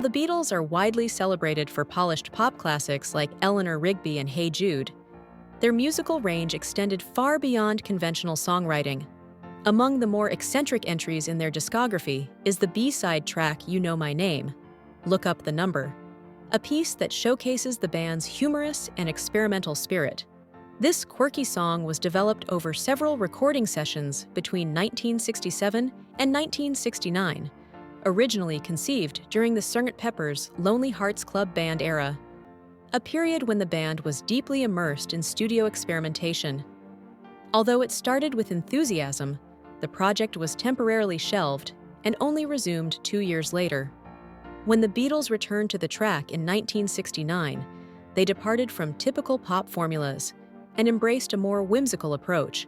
the Beatles are widely celebrated for polished pop classics like Eleanor, Rigby, and Hey Jude, their musical range extended far beyond conventional songwriting. Among the more eccentric entries in their discography is the B-side track You Know My Name, Look Up the Number, a piece that showcases the band's humorous and experimental spirit. This quirky song was developed over several recording sessions between 1967 and 1969, originally conceived during the Sgt. Pepper's Lonely Hearts Club Band era, a period when the band was deeply immersed in studio experimentation. Although it started with enthusiasm, the project was temporarily shelved and only resumed 2 years later. When the Beatles returned to the track in 1969, they departed from typical pop formulas and embraced a more whimsical approach.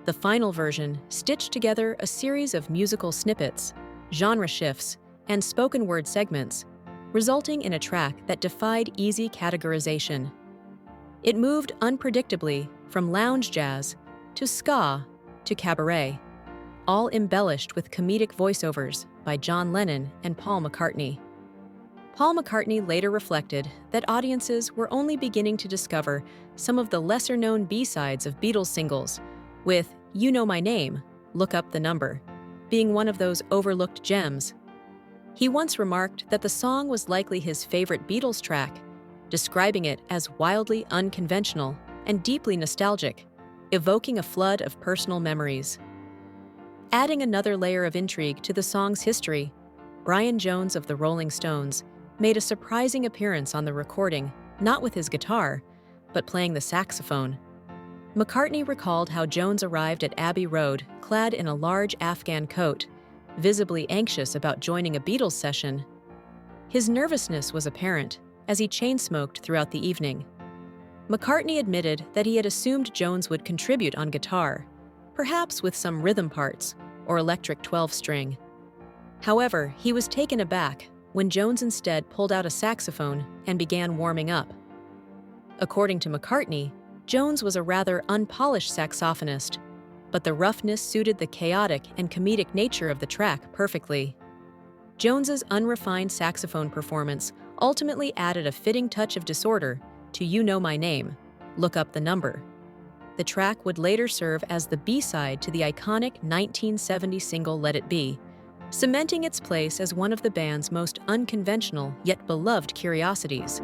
The final version stitched together a series of musical snippets, genre shifts, and spoken word segments, resulting in a track that defied easy categorization. It moved unpredictably from lounge jazz to ska to cabaret, all embellished with comedic voiceovers by John Lennon and Paul McCartney. Paul McCartney later reflected that audiences were only beginning to discover some of the lesser-known B-sides of Beatles singles, with You Know My Name, Look Up the Number, being one of those overlooked gems. He once remarked that the song was likely his favorite Beatles track, describing it as wildly unconventional and deeply nostalgic, evoking a flood of personal memories. Adding another layer of intrigue to the song's history, Brian Jones of the Rolling Stones made a surprising appearance on the recording, not with his guitar, but playing the saxophone. McCartney recalled how Jones arrived at Abbey Road clad in a large Afghan coat, visibly anxious about joining a Beatles session. His nervousness was apparent as he chain-smoked throughout the evening. McCartney admitted that he had assumed Jones would contribute on guitar, perhaps with some rhythm parts or electric 12-string. However, he was taken aback when Jones instead pulled out a saxophone and began warming up. According to McCartney, Jones was a rather unpolished saxophonist, but the roughness suited the chaotic and comedic nature of the track perfectly. Jones's unrefined saxophone performance ultimately added a fitting touch of disorder to You Know My Name, Look Up the Number. The track would later serve as the B-side to the iconic 1970 single Let It Be, cementing its place as one of the band's most unconventional yet beloved curiosities.